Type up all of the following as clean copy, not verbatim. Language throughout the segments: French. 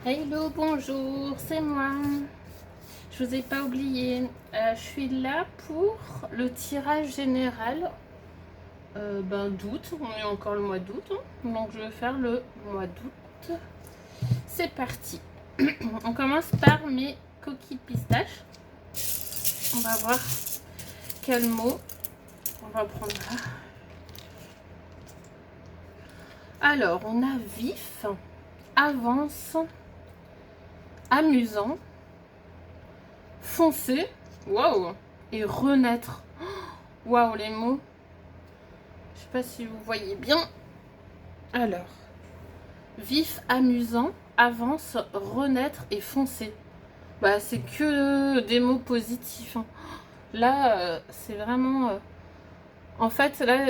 Hello, bonjour, c'est moi. Je vous ai pas oublié. Je suis là pour le tirage général d'août. On est encore le mois d'août, hein. Donc je vais faire le mois d'août. C'est parti. On commence par mes coquilles de pistache. On va voir quel mot on va prendre là. Alors, on a vif, avance, amusant, foncé, waouh, et renaître. Waouh, les mots. Je sais pas si vous voyez bien. Alors, vif, amusant, avance, renaître et foncer. Bah, c'est que des mots positifs, hein. Là, c'est vraiment. En fait, là,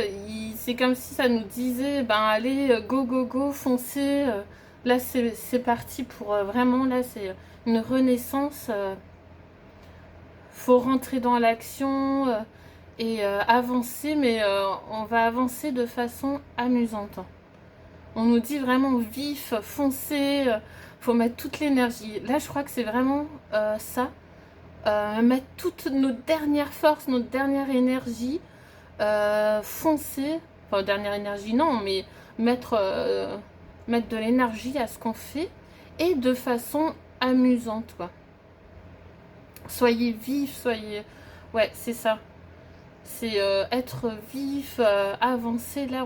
c'est comme si ça nous disait, ben allez, go, go, go, foncez. Là, c'est parti pour vraiment, là, c'est une renaissance. Faut rentrer dans l'action et avancer, mais on va avancer de façon amusante. On nous dit vraiment vif, foncé, faut mettre toute l'énergie. Là, je crois que c'est vraiment ça. Mettre toute notre dernière force, notre dernière énergie, foncer. Enfin, dernière énergie, non, mais mettre, mettre de l'énergie à ce qu'on fait et de façon amusante, quoi. Soyez vif, soyez. Ouais, c'est ça. C'est être vif, avancer. Là,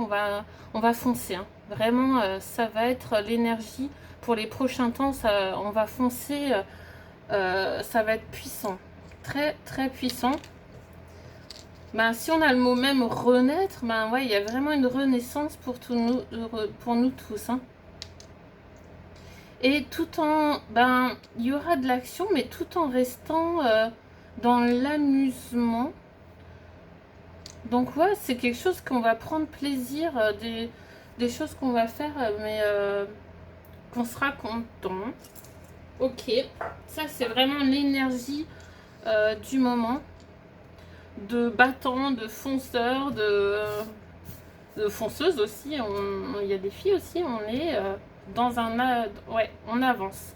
on va foncer, hein. Vraiment, ça va être l'énergie pour les prochains temps. Ça, on va foncer. Ça va être puissant. Très, très puissant. Ben, si on a le mot même renaître, ben ouais, il y a vraiment une renaissance pour nous tous, hein. Et tout en, ben, il y aura de l'action, mais tout en restant dans l'amusement. Donc ouais, c'est quelque chose qu'on va prendre plaisir, des choses qu'on va faire, mais qu'on sera content. Ok, ça c'est vraiment l'énergie du moment, de battant, de fonceur, de fonceuse aussi. Il y a des filles aussi, on est dans un... ouais, on avance,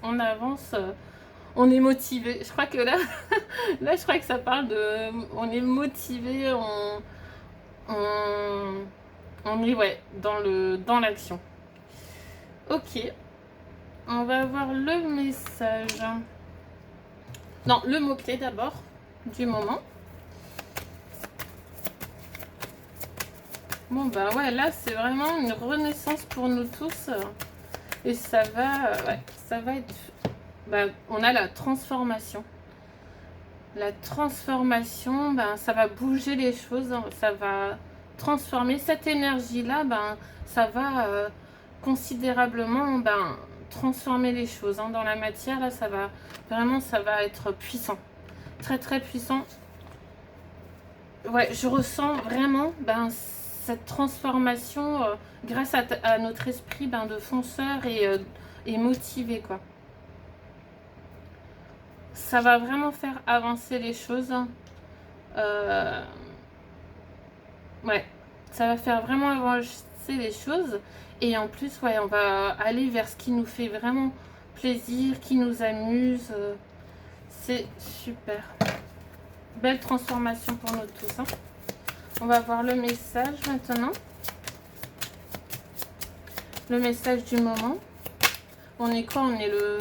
on est motivé. Je crois que là, là je crois que ça parle de... On est motivé, on est ouais, dans l'action. Ok, on va voir le message. Non, le mot-clé d'abord, du moment. Bon bah ouais, là c'est vraiment une renaissance pour nous tous. Et ça va, ouais, ça va être... Bah, on a la transformation. La transformation, ben, ça va bouger les choses, hein, ça va transformer cette énergie-là, ben, ça va considérablement transformer les choses, hein, dans la matière. Là, ça va vraiment, ça va être puissant, très très puissant. Ouais, je ressens vraiment cette transformation grâce à notre esprit de fonceur et motivé, quoi. Ça va vraiment faire avancer les choses. Ouais, ça va faire vraiment avancer les choses. Et en plus, ouais, on va aller vers ce qui nous fait vraiment plaisir, qui nous amuse. C'est super. Belle transformation pour nous tous, hein. On va voir le message maintenant. Le message du moment. On est quoi? On est le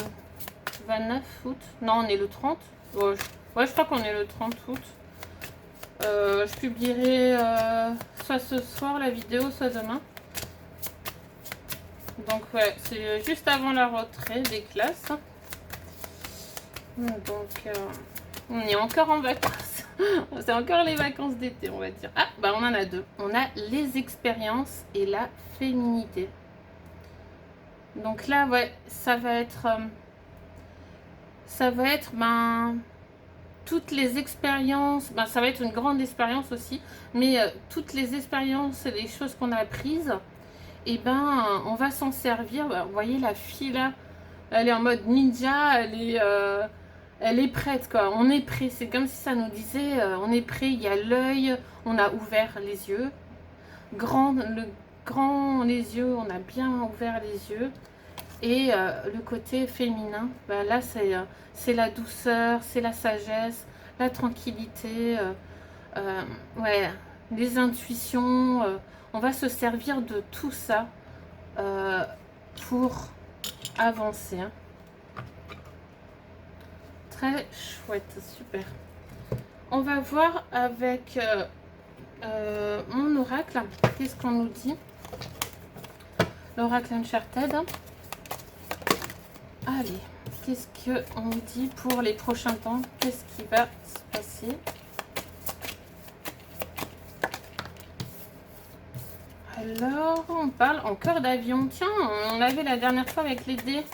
29 août? Non, on est le 30. Ouais, je crois qu'on est le 30 août. Je publierai soit ce soir la vidéo, soit demain. Donc ouais, c'est juste avant la rentrée des classes. Donc on est encore en vacances. C'est encore les vacances d'été, on va dire. Ah, bah on en a deux. On a les expériences et la féminité. Donc là, ouais, ça va être toutes les expériences, ça va être une grande expérience aussi, mais toutes les expériences et les choses qu'on a apprises, et on va s'en servir. Vous voyez la fille là, elle est en mode ninja, elle est prête, quoi. On est prêt, c'est comme si ça nous disait on est prêt, il y a l'œil, on a ouvert les yeux, grand les yeux, on a bien ouvert les yeux. Et le côté féminin, bah là c'est la douceur, c'est la sagesse, la tranquillité, ouais, les intuitions. On va se servir de tout ça pour avancer. Hein. Très chouette, super. On va voir avec mon oracle, qu'est-ce qu'on nous dit. L'oracle Uncharted. Allez, qu'est-ce qu'on nous dit pour les prochains temps? Qu'est-ce qui va se passer? Alors, on parle encore d'avion. Tiens, on l'avait la dernière fois avec les dés.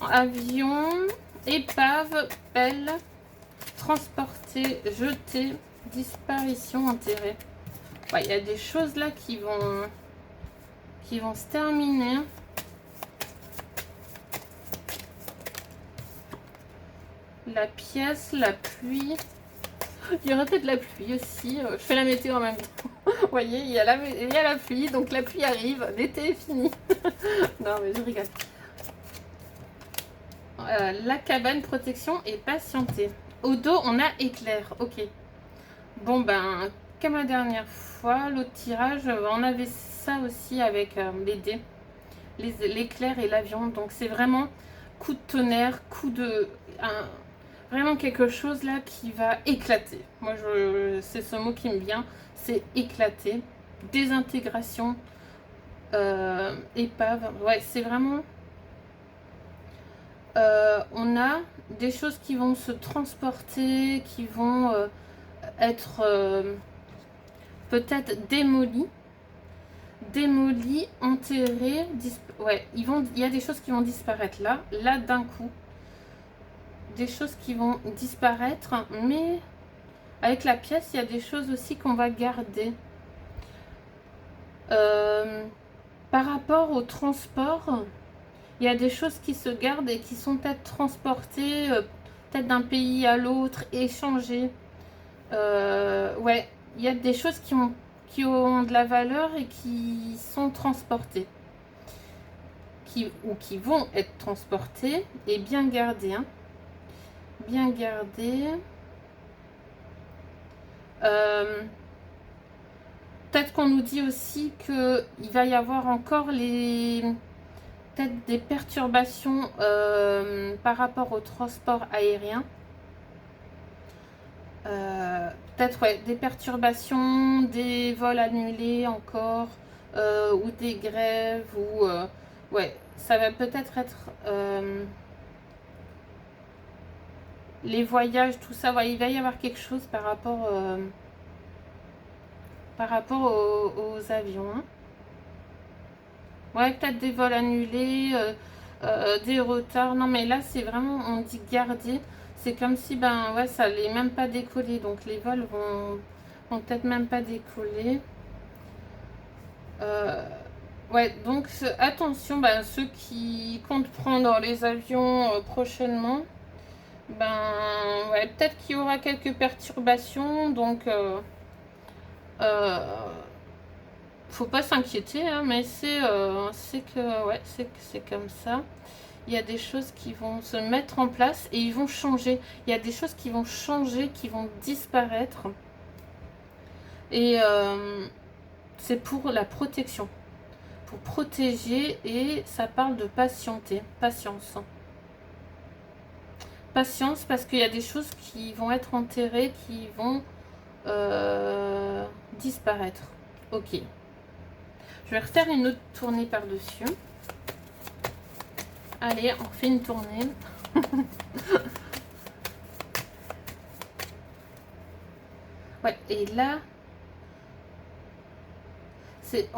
Avion, épave, pelle, transporter, jeter, disparition, enterrer. Ouais, il y a des choses là qui vont se terminer. La pièce, la pluie. Il y aura peut-être la pluie aussi. Je fais la météo en même temps. Vous voyez, il y a la pluie, donc la pluie arrive. L'été est fini. Non, mais je rigole. La cabane, protection et patienter. Au dos, on a éclair. Ok. Bon, ben, comme la dernière fois, l'autre tirage, on avait ça aussi avec les dés. L'éclair et l'avion. Donc, c'est vraiment coup de tonnerre, coup de... vraiment quelque chose là qui va éclater. Moi, c'est ce mot qui me vient. C'est éclater. Désintégration. Épave. Ouais, c'est vraiment... on a des choses qui vont se transporter, qui vont être peut-être démolies, enterrées. Ouais, il y a des choses qui vont disparaître là d'un coup. Des choses qui vont disparaître, mais avec la pièce, il y a des choses aussi qu'on va garder. Par rapport au transport, il y a des choses qui se gardent et qui sont peut-être transportées, peut-être d'un pays à l'autre, échangées. Ouais, il y a des choses qui ont de la valeur et qui sont transportées. Ou qui vont être transportées et bien gardées. Hein. Bien gardées. Peut-être qu'on nous dit aussi qu'il va y avoir encore peut-être des perturbations par rapport au transport aérien. Peut-être ouais, des perturbations, des vols annulés encore, ou des grèves, ou ouais, ça va peut-être être les voyages, tout ça. Ouais, il va y avoir quelque chose par rapport aux avions. Hein. Ouais, peut-être des vols annulés, des retards. Non, mais là, c'est vraiment, on dit garder. C'est comme si, ben ouais, ça allait même pas décoller. Donc, les vols vont peut-être même pas décoller. Ouais, donc, attention, ben, ceux qui comptent prendre les avions prochainement, ben, ouais, peut-être qu'il y aura quelques perturbations. Donc, faut pas s'inquiéter, hein, mais c'est que ouais, c'est comme ça. Il y a des choses qui vont se mettre en place et ils vont changer. Il y a des choses qui vont changer, qui vont disparaître. Et c'est pour la protection. Pour protéger, et ça parle de patienter. Patience. Patience, parce qu'il y a des choses qui vont être enterrées, qui vont disparaître. Ok. Je vais refaire une autre tournée par-dessus. Allez, on fait une tournée. Ouais, et là, c'est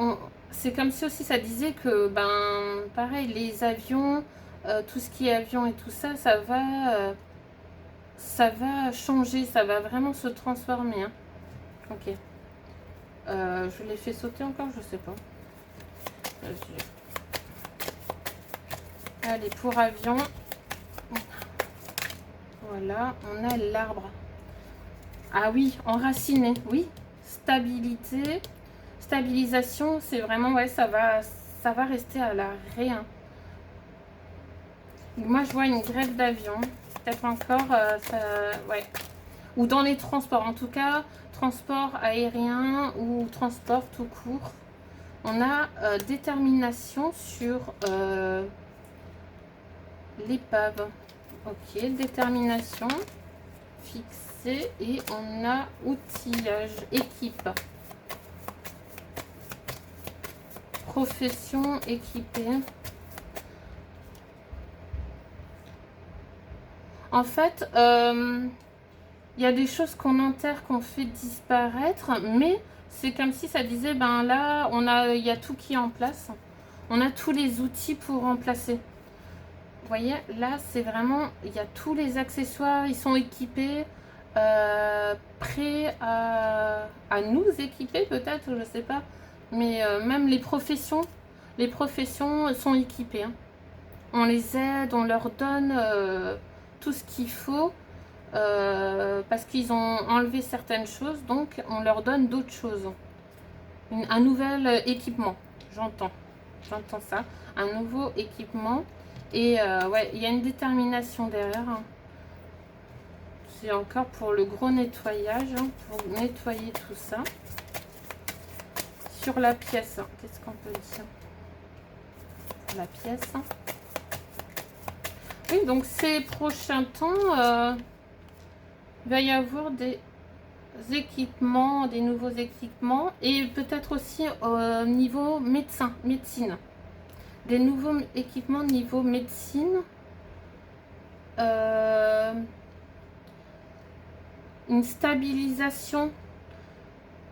comme si aussi ça disait que, ben, pareil, les avions, tout ce qui est avion et tout ça, ça va changer, ça va vraiment se transformer. Hein. Ok. Je l'ai fait sauter encore, je sais pas. Allez, pour avion. Voilà, on a l'arbre. Ah oui, enraciné, oui. Stabilité, Stabilisation, c'est vraiment, ouais, ça va rester à l'arrêt. Hein. Moi, je vois une grève d'avion. Peut-être encore, ouais. Ou dans les transports. En tout cas, transport aérien ou transport tout court. On a détermination sur l'épave. Ok, détermination. Fixé. Et on a outillage. Équipe. Profession équipée. En fait, il y a des choses qu'on enterre, qu'on fait disparaître, mais c'est comme si ça disait, ben là, il y a tout qui est en place. On a tous les outils pour remplacer. Vous voyez, là, c'est vraiment, il y a tous les accessoires, ils sont équipés, prêts à nous équiper peut-être, je sais pas. Mais même les professions sont équipées. Hein. On les aide, on leur donne tout ce qu'il faut. Parce qu'ils ont enlevé certaines choses, donc on leur donne d'autres choses. Un nouvel équipement, j'entends ça, un nouveau équipement. Et ouais, il y a une détermination derrière. Hein. C'est encore pour le gros nettoyage, hein, pour nettoyer tout ça. Sur la pièce, hein, qu'est-ce qu'on peut dire pour la pièce? Oui, donc ces prochains temps, il va y avoir des équipements, des nouveaux équipements et peut-être aussi au niveau médecine. Des nouveaux équipements niveau médecine. Une stabilisation.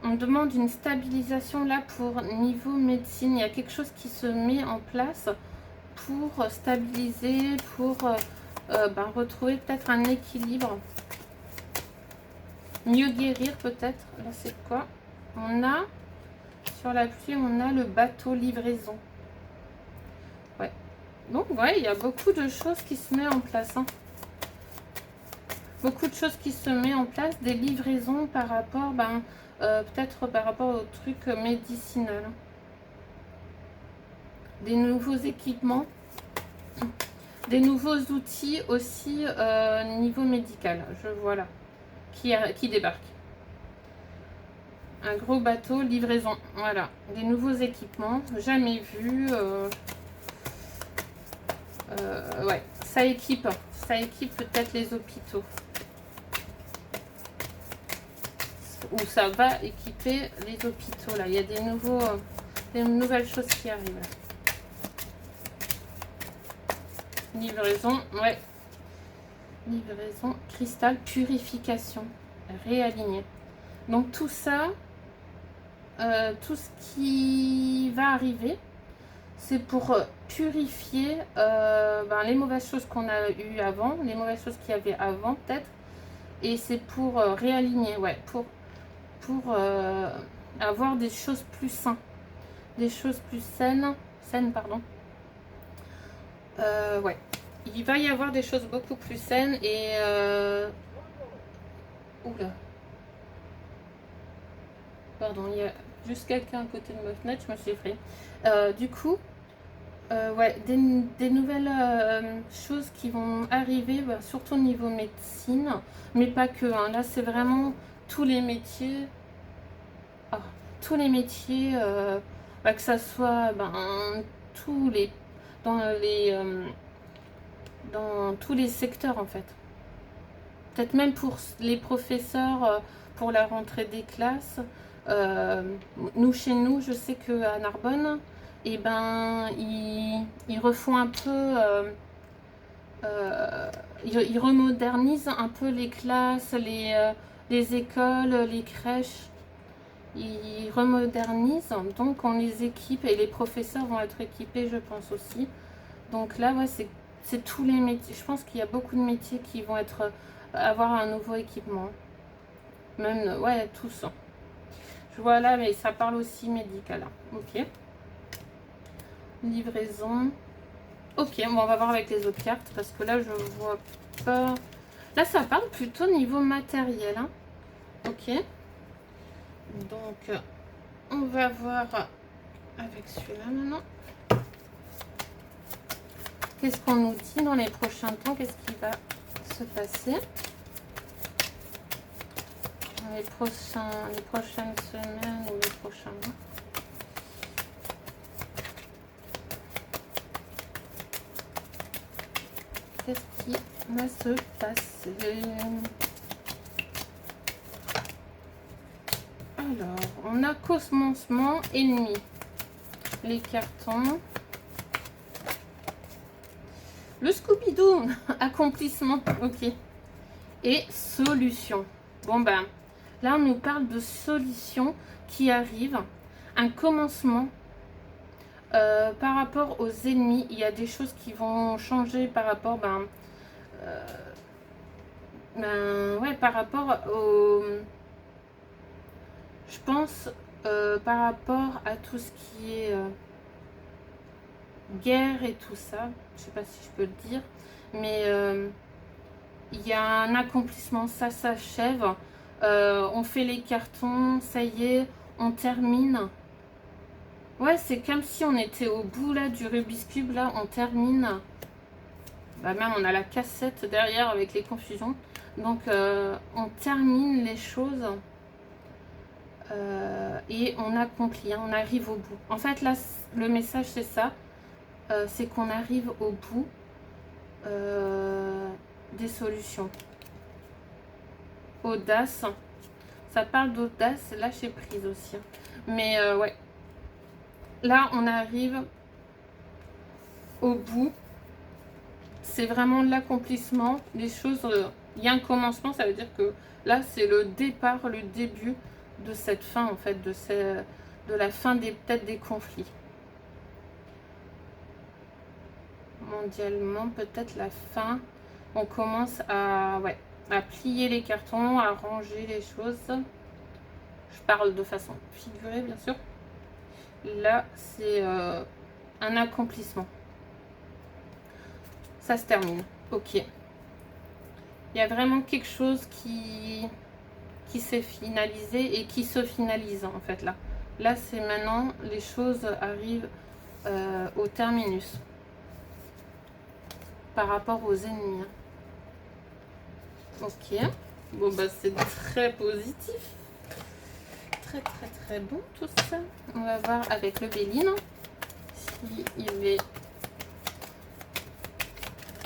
On demande une stabilisation là pour niveau médecine. Il y a quelque chose qui se met en place pour stabiliser, pour retrouver peut-être un équilibre. Mieux guérir peut-être. Là c'est quoi? On a, sur la pluie, on a le bateau livraison. Ouais. Donc ouais, il y a beaucoup de choses qui se mettent en place. Hein. Beaucoup de choses qui se mettent en place. Des livraisons par rapport, peut-être par rapport au truc médicinal. Des nouveaux équipements. Des nouveaux outils aussi niveau médical. Je vois là. Qui débarque. Un gros bateau, livraison. Voilà. Des nouveaux équipements. Jamais vu. Ouais. Ça équipe peut-être les hôpitaux. Ou ça va équiper les hôpitaux. Là. Il y a des nouvelles choses qui arrivent. Livraison. Ouais. Livraison. Cristal. Purification. Réaligner. Donc tout ça, tout ce qui va arriver, c'est pour purifier les mauvaises choses qu'on a eues avant, les mauvaises choses qu'il y avait avant peut-être, et c'est pour réaligner, ouais, pour avoir des choses plus saines, des choses plus saines, pardon. Ouais, il va y avoir des choses beaucoup plus saines et oula. Pardon, il y a juste quelqu'un à côté de ma fenêtre, je me suis effrayée. Du coup, ouais, des nouvelles choses qui vont arriver, surtout au niveau médecine, mais pas que. Hein. Là, c'est vraiment tous les métiers. Oh, tous les métiers, que ça soit dans tous les secteurs en fait. Peut-être même pour les professeurs, pour la rentrée des classes. Nous, chez nous, je sais qu'à Narbonne, et ils refont un peu, ils remodernisent un peu les classes, les écoles, les crèches. Ils remodernisent, donc on les équipe et les professeurs vont être équipés, je pense aussi. Donc là, ouais, c'est tous les métiers. Je pense qu'il y a beaucoup de métiers qui vont avoir un nouveau équipement. Même, ouais, tous. Je vois là, mais ça parle aussi médical. Ok. Livraison. Ok, bon, on va voir avec les autres cartes parce que là, je vois pas. Là, ça parle plutôt niveau matériel. Hein. Ok. Donc, on va voir avec celui-là maintenant. Qu'est-ce qu'on nous dit dans les prochains temps? Qu'est-ce qui va se passer dans les prochaines semaines ou les prochains mois? Qu'est-ce qui va se passer? Alors, on a commencement, ennemi, les cartons, le Scooby-Doo, accomplissement, ok, et solution. Bon ben, là on nous parle de solution qui arrive, un commencement. Par rapport aux ennemis, il y a des choses qui vont changer par rapport, ouais, par rapport au, je pense, par rapport à tout ce qui est guerre et tout ça, je sais pas si je peux le dire, mais il y a un accomplissement, ça s'achève, on fait les cartons, ça y est, on termine. Ouais, c'est comme si on était au bout là du Rubik's Cube, là on termine. Bah même on a la cassette derrière avec les confusions. Donc on termine les choses et on accomplit, hein, on arrive au bout. En fait là, le message c'est ça, c'est qu'on arrive au bout des solutions. Audace, ça parle d'audace, lâcher prise aussi. Mais ouais. Là, on arrive au bout. C'est vraiment l'accomplissement des choses. Il y a un commencement, ça veut dire que là, c'est le départ, le début de cette fin, en fait, de la fin peut-être des conflits. Mondialement, peut-être la fin. On commence à plier les cartons, à ranger les choses. Je parle de façon figurée, bien sûr. Là, c'est un accomplissement. Ça se termine. Ok. Il y a vraiment quelque chose qui s'est finalisé et qui se finalise, en fait, là. Là, c'est maintenant, les choses arrivent au terminus. Par rapport aux ennemis. Ok. Bon, bah, c'est très positif. Très bon tout ça. On va voir avec le Béline si il est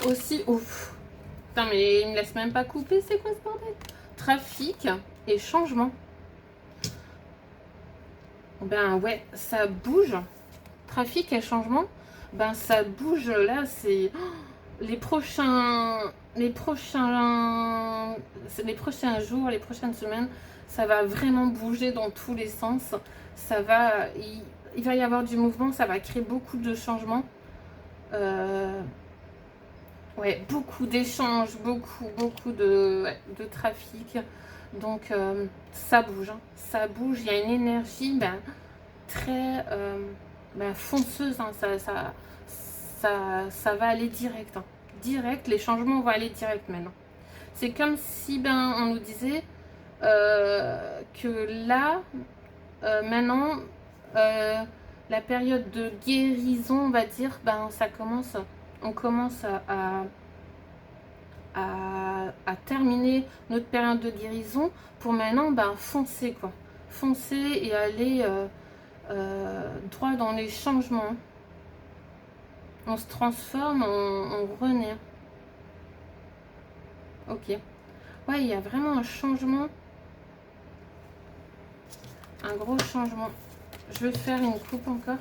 aussi ouf. Putain, mais il me laisse même pas couper, c'est quoi ce bordel? Trafic et changement. Ben ouais, ça bouge. Trafic et changement, ben ça bouge là, c'est les prochains jours, les prochaines semaines, ça va vraiment bouger dans tous les sens. Ça va, il va y avoir du mouvement, ça va créer beaucoup de changements. Ouais, beaucoup d'échanges, beaucoup de trafic. Donc ça bouge, hein. Ça bouge, il y a une énergie très fonceuse, hein. Ça va aller direct, hein. Direct, les changements vont aller direct maintenant. C'est comme si on nous disait que là, maintenant, la période de guérison, on va dire, on commence à terminer notre période de guérison pour maintenant foncer, quoi. Foncer et aller droit dans les changements. On se transforme, on renaît. Ok. Ouais, il y a vraiment un changement. Un gros changement. Je vais faire une coupe encore.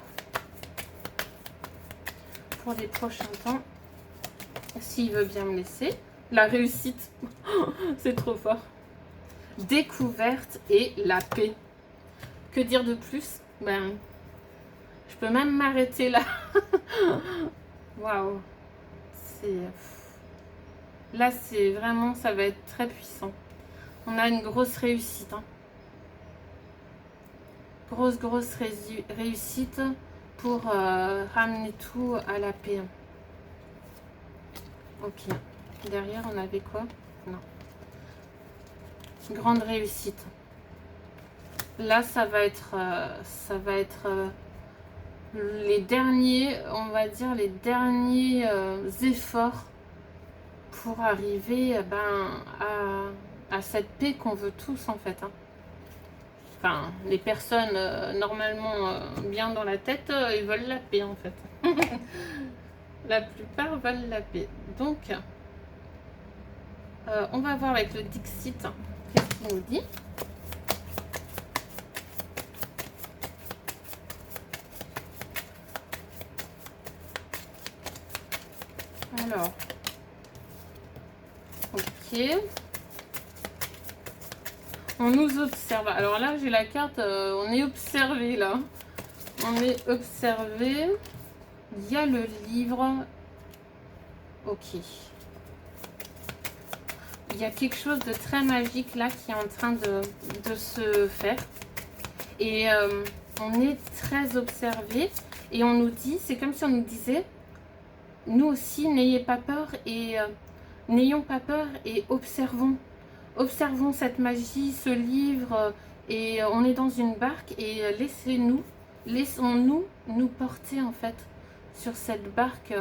Pour les prochains temps. S'il veut bien me laisser. La réussite. C'est trop fort. Découverte et la paix. Que dire de plus? Je peux même m'arrêter là. Waouh. Là, c'est vraiment, ça va être très puissant. On a une grosse réussite. Hein. Grosse réussite pour ramener tout à la paix. Ok. Derrière, on avait quoi? Non. Grande réussite. Là, ça va être les derniers, on va dire, les derniers efforts pour arriver à cette paix qu'on veut tous en fait. Hein. Enfin, les personnes normalement bien dans la tête, ils veulent la paix en fait. La plupart veulent la paix. Donc, on va voir avec le Dixit qu'est-ce qu'il nous dit. Alors, ok. On nous observe. Alors là, j'ai la carte, on est observé là. On est observé. Il y a le livre. Ok. Il y a quelque chose de très magique là qui est en train de se faire. Et on est très observé. Et on nous dit, c'est comme si on nous disait, nous aussi, n'ayez pas peur et n'ayons pas peur et observons. Observons cette magie, ce livre, et on est dans une barque et laissons-nous nous porter en fait sur cette barque,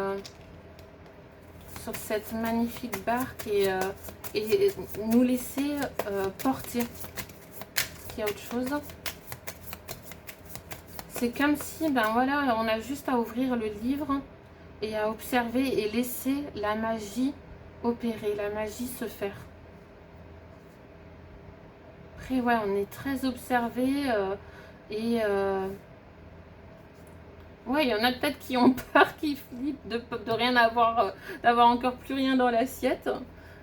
sur cette magnifique barque et nous laisser porter. Est-ce qu'il y a autre chose? C'est comme si, ben voilà, on a juste à ouvrir le livre et à observer et laisser la magie opérer, la magie se faire. Après, ouais, on est très observé et ouais, il y en a peut-être qui ont peur, qui flippent de rien avoir, d'avoir encore plus rien dans l'assiette.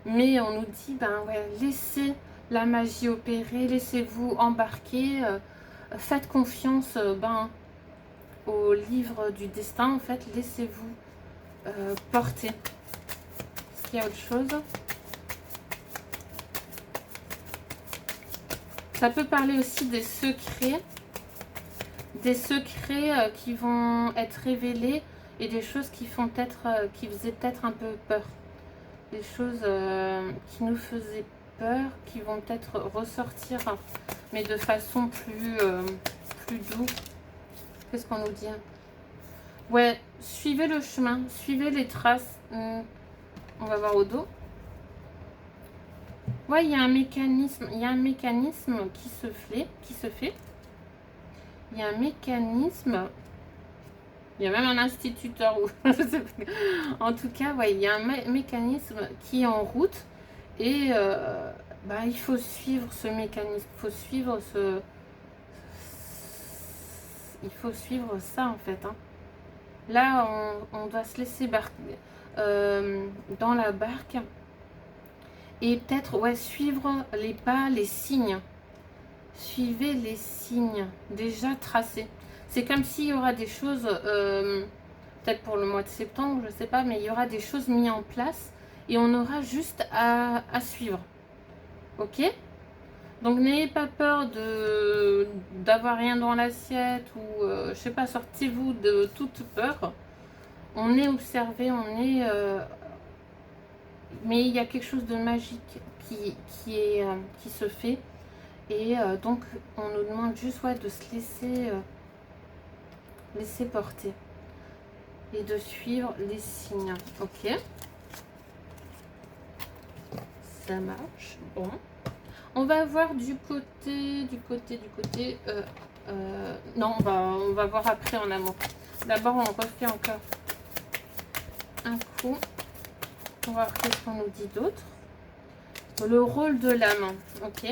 Mais on nous dit, ben ouais, laissez la magie opérer, laissez-vous embarquer, faites confiance au livre du destin, en fait, laissez-vous porter. Est-ce qu'il y a autre chose? Ça peut parler aussi des secrets qui vont être révélés et des choses qui font qui faisaient peut-être un peu peur. Des choses qui nous faisaient peur, qui vont peut-être ressortir, mais de façon plus douce. Qu'est-ce qu'on nous dit? Ouais, suivez le chemin, suivez les traces. On va voir au dos. Ouais, il y a un mécanisme qui se fait. Il y a un mécanisme. Il y a même un instituteur. En tout cas, ouais, il y a un mécanisme qui est en route. Et il faut suivre ce mécanisme. Il faut suivre ça, en fait. Hein. Là, on doit se laisser dans la barque. Et peut-être, ouais, suivre les pas, les signes. Suivez les signes déjà tracés. C'est comme s'il y aura des choses, peut-être pour le mois de septembre, je ne sais pas, mais il y aura des choses mises en place et on aura juste à suivre. Ok? Donc n'ayez pas peur d'avoir rien dans l'assiette ou, je sais pas, sortez-vous de toute peur. On est observé, mais il y a quelque chose de magique qui se fait. Et donc, on nous demande juste de se laisser porter et de suivre les signes. Ok, ça marche. Bon, on va voir du côté. Non, on va voir après en amour. D'abord, on refait encore un coup. On va voir qu'est-ce qu'on nous dit d'autre. Le rôle de l'âme. Ok.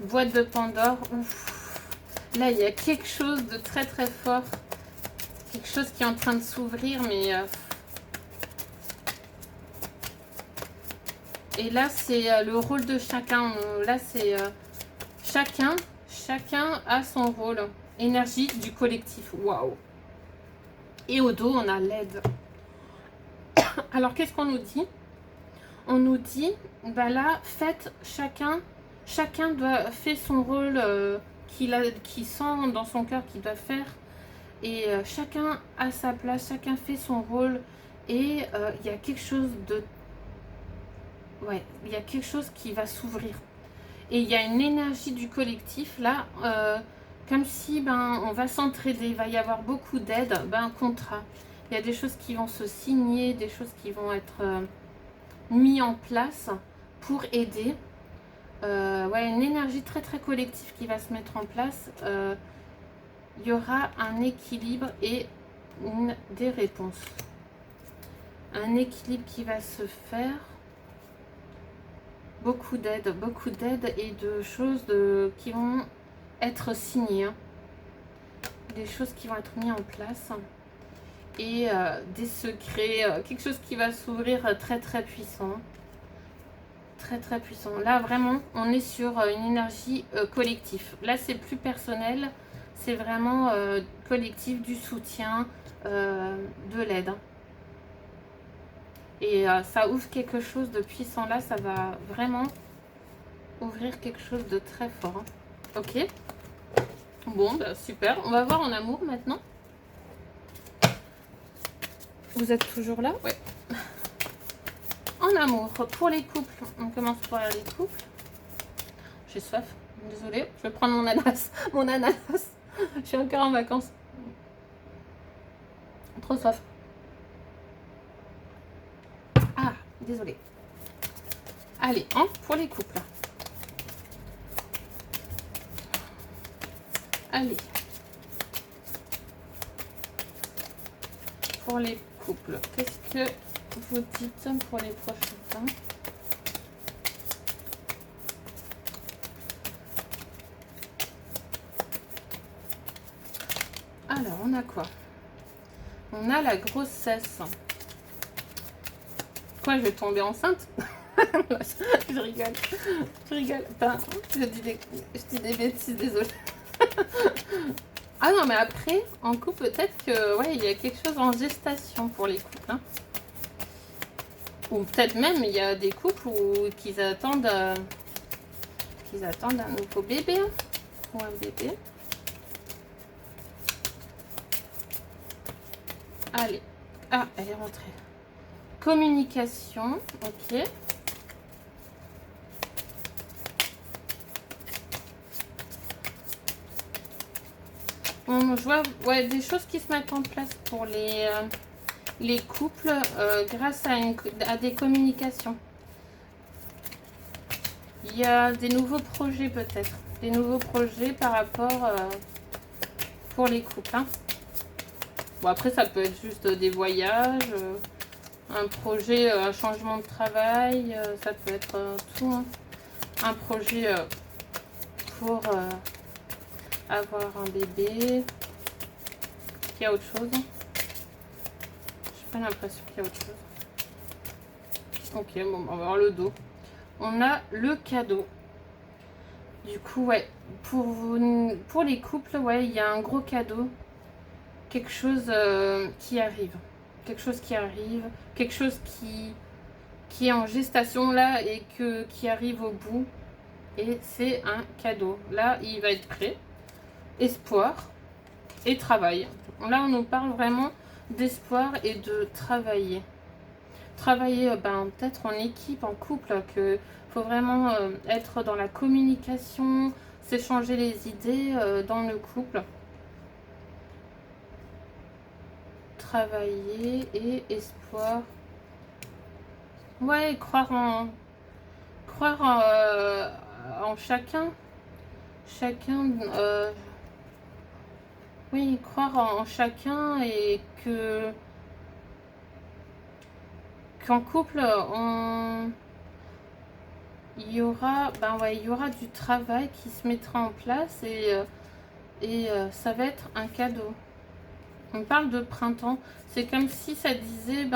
Boîte de Pandore. Ouf. Là, il y a quelque chose de très très fort. Quelque chose qui est en train de s'ouvrir, mais... Et là, c'est le rôle de chacun. Là, c'est chacun a son rôle. Énergie du collectif. Waouh. Et au dos, on a l'aide. Alors, qu'est-ce qu'on nous dit? On nous dit, là, faites chacun fait son rôle qui sent dans son cœur qu'il doit faire. Et chacun a sa place, chacun fait son rôle. Et il y a quelque chose de... Ouais, il y a quelque chose qui va s'ouvrir. Et il y a une énergie du collectif là, comme si on va s'entraider, il va y avoir beaucoup d'aide, un contrat. Il y a des choses qui vont se signer, des choses qui vont être mis en place pour aider. Ouais, une énergie très très collective qui va se mettre en place. Il y aura un équilibre et des réponses. Un équilibre qui va se faire. Beaucoup d'aide et de choses qui vont être signées. Hein. Des choses qui vont être mises en place. Et des secrets, quelque chose qui va s'ouvrir très très puissant. Très très puissant. Là vraiment, on est sur une énergie collective. Là, c'est plus personnel. C'est vraiment collectif, du soutien, de l'aide. Et ça ouvre quelque chose de puissant. Là, ça va vraiment ouvrir quelque chose de très fort. Hein. Ok. Bon, super. On va voir en amour maintenant. Vous êtes toujours là? Ouais. En amour, pour les couples. On commence par les couples. J'ai soif. Désolée. Je vais prendre mon ananas. Mon ananas. Je suis encore en vacances. Trop soif. Ah, désolée. Allez, pour les couples. Allez. Pour les couples, qu'est-ce que vous dites pour les prochains temps? Alors, on a quoi? On a la grossesse. Quoi, je vais tomber enceinte? Je rigole. Je rigole. Enfin, je dis des bêtises, désolée. Ah non, mais après, en couple, peut-être que ouais, il y a quelque chose en gestation pour les couples. Hein. Ou peut-être même, il y a des couples qui attendent un nouveau bébé. Hein, ou un bébé. Allez. Ah, elle est rentrée. Communication. Ok. Je vois des choses qui se mettent en place pour les couples grâce à des communications. Il y a des nouveaux projets peut-être. Des nouveaux projets par rapport pour les couples. Hein. Bon, après, ça peut être juste des voyages, un projet, un changement de travail, ça peut être tout. Hein. Un projet pour avoir un bébé. Il y a autre chose. J'ai pas l'impression qu'il y a autre chose. Ok, bon, on va voir le dos. On a le cadeau. Du coup, ouais, pour les couples, ouais, il y a un gros cadeau. Quelque chose qui arrive. Quelque chose qui arrive. Quelque chose qui est en gestation là et qui arrive au bout. Et c'est un cadeau. Là, il va être prêt. Espoir et travail. Là, on nous parle vraiment d'espoir et de travailler. Travailler peut-être en équipe, en couple, que faut vraiment être dans la communication, s'échanger les idées dans le couple. Travailler et espoir. Ouais, croire en chacun. Chacun, oui, croire en chacun et qu'en couple, il y aura du travail qui se mettra en place et ça va être un cadeau. On parle de printemps, c'est comme si ça disait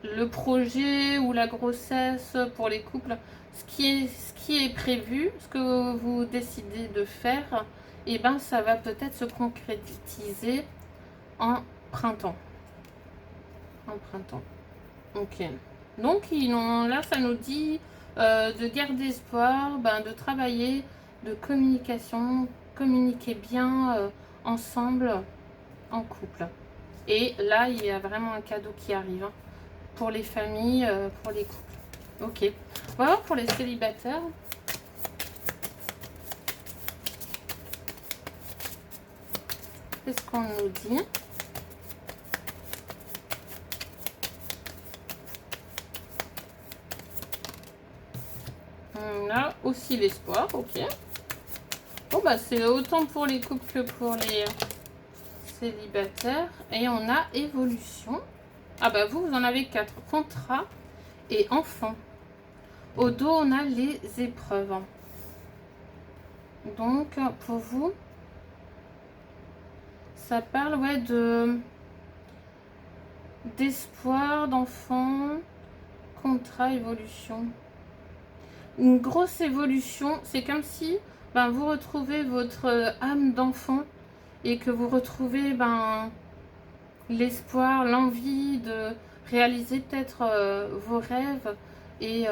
le projet ou la grossesse pour les couples, ce qui est prévu, ce que vous décidez de faire, et ça va peut-être se concrétiser en printemps. En printemps. Ok. Donc là, ça nous dit de garder espoir, de travailler, de communication, communiquer bien ensemble en couple. Et là, il y a vraiment un cadeau qui arrive. Hein. Pour les familles, pour les couples. Ok. On va voir pour les célibataires. Qu'est-ce qu'on nous dit? On a aussi l'espoir, ok. Bon bah c'est autant pour les couples que pour les célibataires. Et on a évolution. Ah bah vous en avez 4. Contrat et enfant. Au dos, on a les épreuves. Donc pour vous, ça parle ouais d'espoir, d'enfant, contrat, évolution. Une grosse évolution, c'est comme si ben, vous retrouvez votre âme d'enfant et que vous retrouvez ben, l'espoir, l'envie de réaliser peut-être vos rêves. Et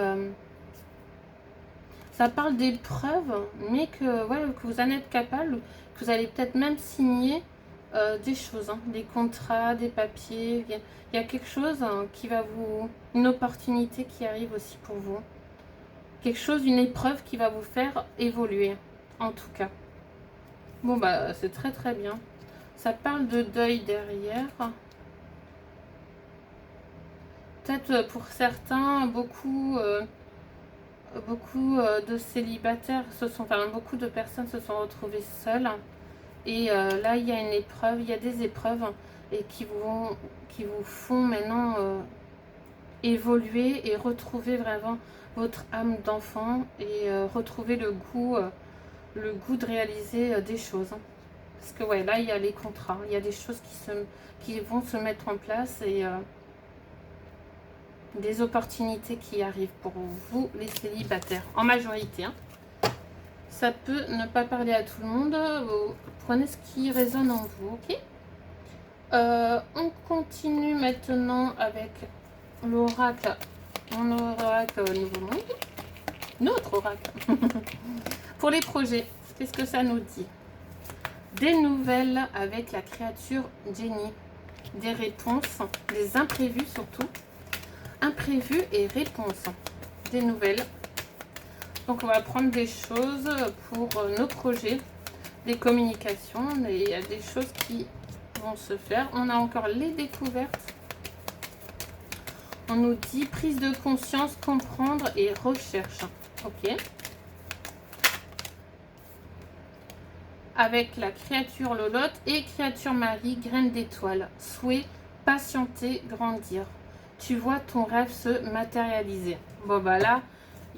ça parle d'épreuves, mais que, ouais, que vous en êtes capable, que vous allez peut-être même signer des choses, hein, des contrats, des papiers. Il y a quelque chose hein, qui va vous... Une opportunité qui arrive aussi pour vous. Quelque chose, une épreuve qui va vous faire évoluer, en tout cas. Bon, bah, c'est très très bien. Ça parle de deuil derrière. Peut-être pour certains, beaucoup de célibataires, enfin, beaucoup de personnes se sont retrouvées seules. Et là, il y a une épreuve, il y a des épreuves et qui vous font maintenant évoluer et retrouver vraiment votre âme d'enfant et retrouver le goût de réaliser des choses. Parce que ouais, là, il y a les contrats, il y a des choses qui vont se mettre en place et des opportunités qui arrivent pour vous, les célibataires, en majorité. Hein. Ça peut ne pas parler à tout le monde, vous prenez ce qui résonne en vous, ok? On continue maintenant avec l'oracle, mon oracle Nouveau Monde, notre oracle. Pour les projets, qu'est-ce que ça nous dit? Des nouvelles avec la créature Jenny, des réponses, des imprévus surtout, imprévus et réponses, des nouvelles. Donc on va prendre des choses pour nos projets, des communications, il y a des choses qui vont se faire. On a encore les découvertes. On nous dit prise de conscience, comprendre et recherche. Ok. Avec la créature Lolotte et créature Marie, graine d'étoile. Souhait, patienter, grandir. Tu vois ton rêve se matérialiser. Bon bah là,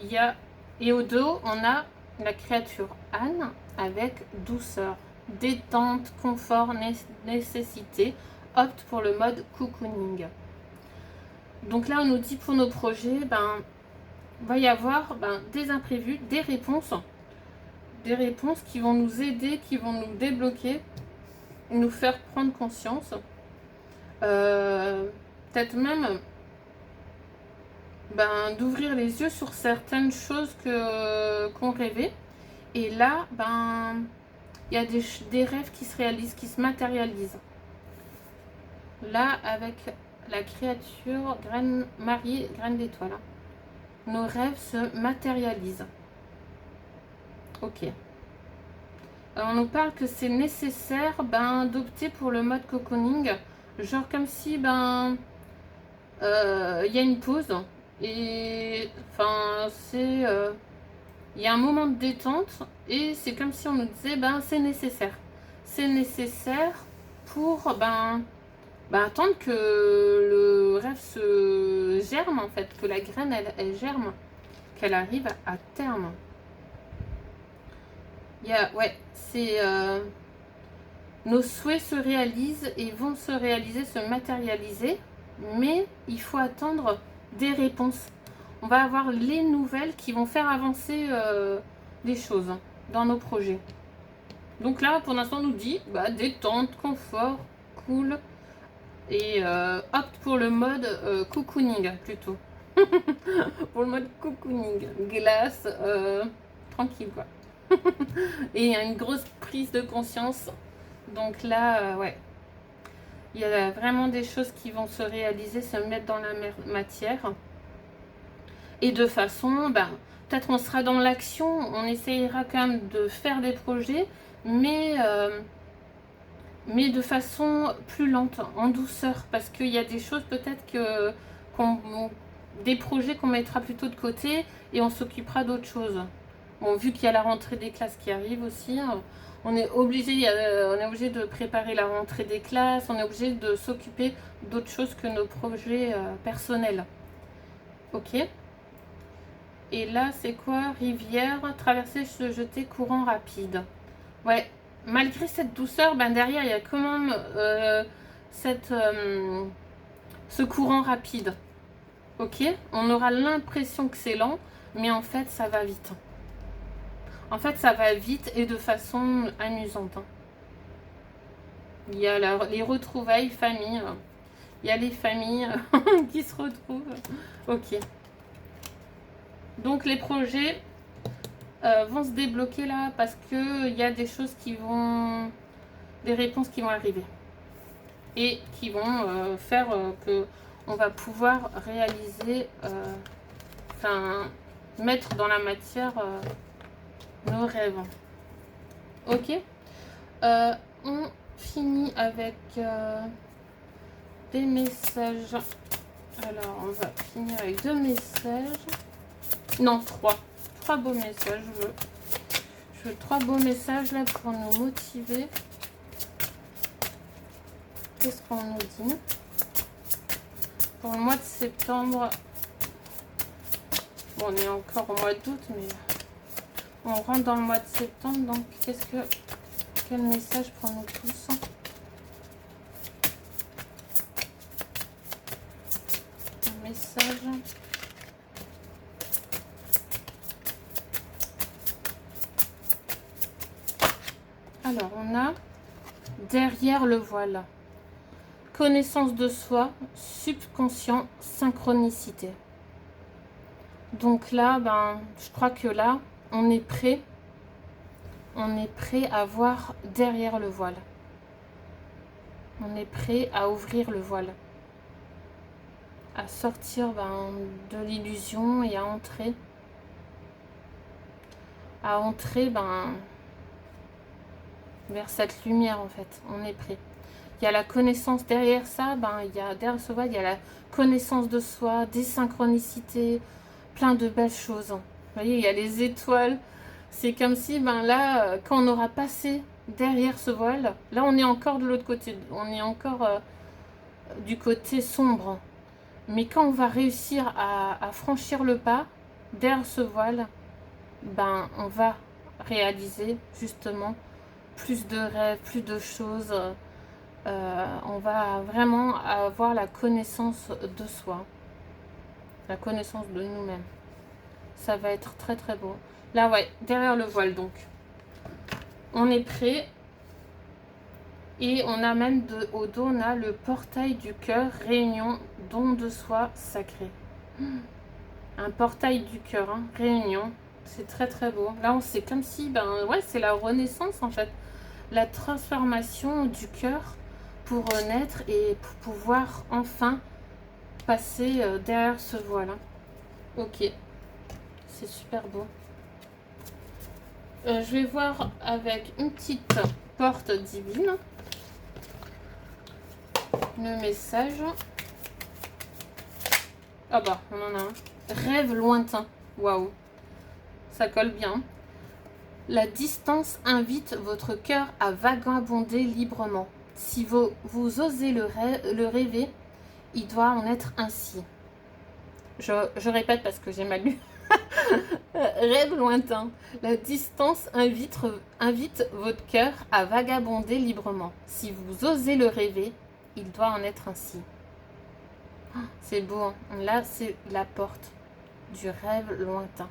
il y a... Et au dos, on a la créature Anne avec douceur, détente, confort, nécessité. Opte pour le mode cocooning. Donc là, on nous dit pour nos projets, ben, va y avoir des imprévus, des réponses qui vont nous aider, qui vont nous débloquer, nous faire prendre conscience. Peut-être même d'ouvrir les yeux sur certaines choses qu'on rêvait. Et là, il y a des rêves qui se réalisent, qui se matérialisent. Là, avec la créature Marie, graine d'étoile, hein, nos rêves se matérialisent. Ok. On nous parle que c'est nécessaire d'opter pour le mode cocooning. Genre comme si y a une pause. Et enfin c'est... il y a un moment de détente. Et c'est comme si on nous disait c'est nécessaire. C'est nécessaire pour attendre que le rêve se germe en fait. Que la graine elle germe. Qu'elle arrive à terme. Ouais, c'est... nos souhaits se réalisent et vont se réaliser, se matérialiser, mais il faut attendre des réponses. On va avoir les nouvelles qui vont faire avancer des choses dans nos projets. Donc là, pour l'instant, on nous dit détente, confort, cool, et opte pour le mode cocooning plutôt. Pour le mode cocooning, glace, tranquille quoi. Et il y a une grosse prise de conscience. Donc là, ouais. Il y a vraiment des choses qui vont se réaliser, se mettre dans la matière. Et de façon, ben, peut-être on sera dans l'action, on essayera quand même de faire des projets, mais de façon plus lente, en douceur, parce qu'il y a des choses peut-être des projets qu'on mettra plutôt de côté et on s'occupera d'autres choses. Bon, vu qu'il y a la rentrée des classes qui arrive aussi, on est obligé de préparer la rentrée des classes, on est obligé de s'occuper d'autres choses que nos projets personnels. Ok. Et là, c'est quoi? Rivière, traverser, se jeter, courant rapide. Ouais, malgré cette douceur, ben derrière, il y a quand même ce courant rapide. Ok? On aura l'impression que c'est lent, mais en fait, ça va vite. En fait, ça va vite et de façon amusante. Il y a les retrouvailles famille. Il y a les familles qui se retrouvent. Ok. Donc, les projets vont se débloquer là parce qu'il y a des choses des réponses qui vont arriver. Et qui vont faire que on va pouvoir réaliser, mettre dans la matière nos rêves. Ok. On finit avec des messages. Alors, on va finir avec 2 messages. Non, 3. 3 beaux messages. Je veux 3 beaux messages là pour nous motiver. Qu'est-ce qu'on nous dit pour le mois de septembre? Bon, on est encore au mois d'août, mais on rentre dans le mois de septembre. Donc, quel message pour nous tous? Un message. Alors, on a derrière le voile. Connaissance de soi, subconscient, synchronicité. Donc là, ben, je crois que là, on est prêt à voir derrière le voile. On est prêt à ouvrir le voile. À sortir de l'illusion et à entrer. Vers cette lumière en fait. On est prêt. Il y a la connaissance derrière ça, derrière ce voile, il y a la connaissance de soi, des synchronicités, plein de belles choses. Vous voyez, il y a les étoiles. C'est comme si, là, quand on aura passé derrière ce voile, là, on est encore de l'autre côté. On est encore du côté sombre. Mais quand on va réussir à franchir le pas, derrière ce voile, on va réaliser justement plus de rêves, plus de choses. On va vraiment avoir la connaissance de soi, la connaissance de nous-mêmes. Ça va être très très beau. Là, ouais, derrière le voile donc. On est prêt. Et on a même au dos, on a le portail du cœur, réunion, don de soi sacré. Un portail du cœur, hein, réunion. C'est très très beau. Là, c'est comme si, ouais, c'est la renaissance en fait. La transformation du cœur pour naître et pour pouvoir enfin passer derrière ce voile. Hein. Ok. C'est super beau. Je vais voir avec une petite porte divine. Le message. Ah bah, on en a un. Rêve lointain. Waouh. Ça colle bien. La distance invite votre cœur à vagabonder librement. Si vous osez le rêver, il doit en être ainsi. Je répète parce que j'ai mal lu. Rêve lointain. La distance invite votre cœur à vagabonder librement. Si vous osez le rêver, il doit en être ainsi. C'est beau, hein? Là, c'est la porte du rêve lointain.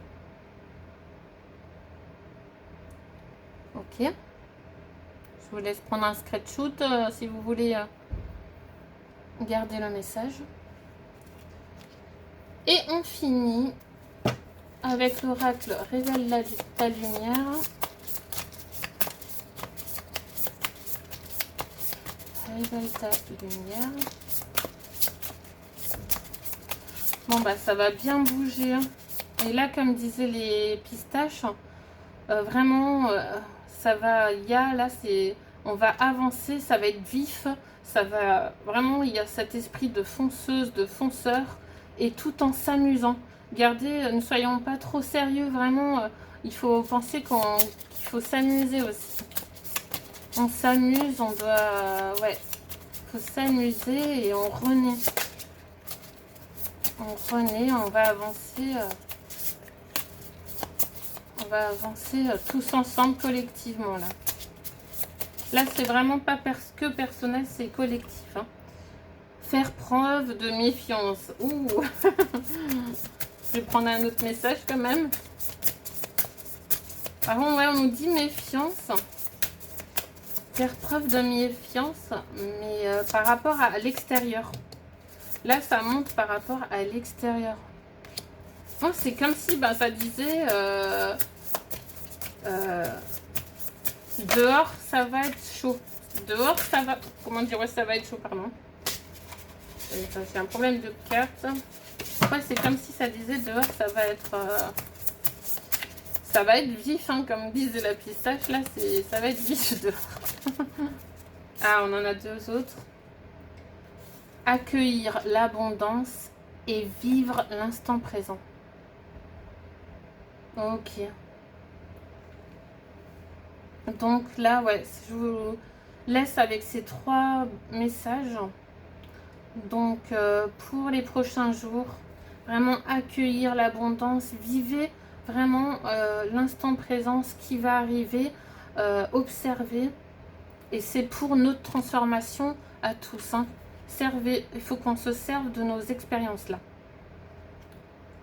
Ok. Je vous laisse prendre un screenshot si vous voulez garder le message. Et on finit avec l'oracle Révèle ta lumière. Révèle ta lumière. Bon, bah, ça va bien bouger, hein. Et là, comme disaient les pistaches, vraiment, ça va, là, on va avancer, ça va être vif, ça va, vraiment, il y a cet esprit de fonceuse, de fonceur, et tout en s'amusant. Gardez, ne soyons pas trop sérieux, vraiment, il faut penser qu'il faut s'amuser aussi. On s'amuse, on doit, ouais, faut s'amuser et on renaît. On renaît, on va avancer. On va avancer tous ensemble, collectivement, là. Là, c'est vraiment pas que personnel, c'est collectif, hein. Faire preuve de méfiance. Ouh. Je vais prendre un autre message, quand même. Par contre, ouais, on nous dit méfiance. Faire preuve de méfiance, mais par rapport à l'extérieur. Là, ça monte par rapport à l'extérieur. Oh, c'est comme si ça disait... dehors, ça va être chaud. Dehors, ça va... Comment dire? Ouais, ça va être chaud, pardon. C'est un problème de carte. Ouais, c'est comme si ça disait dehors, ça va être... ça va être vif, hein, comme disait la pistache. Là, ça va être vif dehors. Ah, on en a deux autres. Accueillir l'abondance et vivre l'instant présent. Ok. Donc là, ouais, je vous laisse avec ces 3 messages. Donc, pour les prochains jours, vraiment accueillir l'abondance, vivez vraiment l'instant présent, ce qui va arriver, observer. Et c'est pour notre transformation à tous, hein. Il faut qu'on se serve de nos expériences là.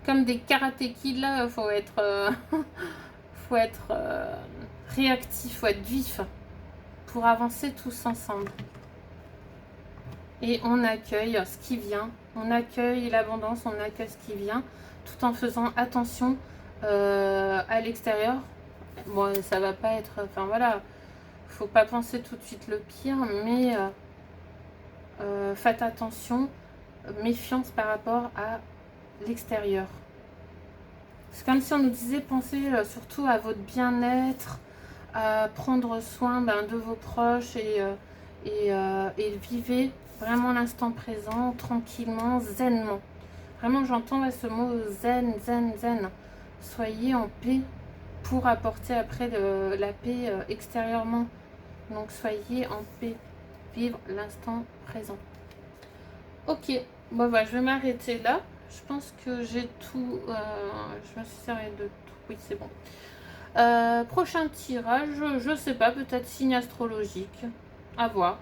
Comme des karaté kids là, faut être, faut être réactif, faut être vif pour avancer tous ensemble. Et on accueille ce qui vient, on accueille l'abondance, on accueille ce qui vient, tout en faisant attention à l'extérieur. Bon, ça va pas être, enfin voilà, faut pas penser tout de suite le pire, mais faites attention, méfiance par rapport à l'extérieur. C'est comme si on nous disait, pensez surtout à votre bien-être, à prendre soin de vos proches et vivez vraiment l'instant présent, tranquillement, zenement. Vraiment, j'entends ce mot zen, zen, zen. Soyez en paix pour apporter après la paix extérieurement. Donc, soyez en paix. Vivre l'instant présent. Ok, bon, bah, je vais m'arrêter là. Je pense que j'ai tout. Je me suis servi de tout. Oui, c'est bon. Prochain tirage, je sais pas, peut-être signe astrologique. À voir.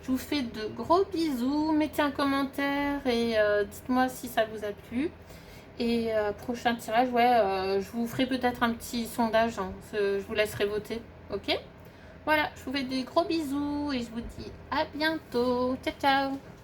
Je vous fais de gros bisous. Mettez un commentaire et dites-moi si ça vous a plu. Et prochain tirage, ouais, je vous ferai peut-être un petit sondage. Hein, je vous laisserai voter. Ok? Voilà, je vous fais des gros bisous et je vous dis à bientôt. Ciao, ciao!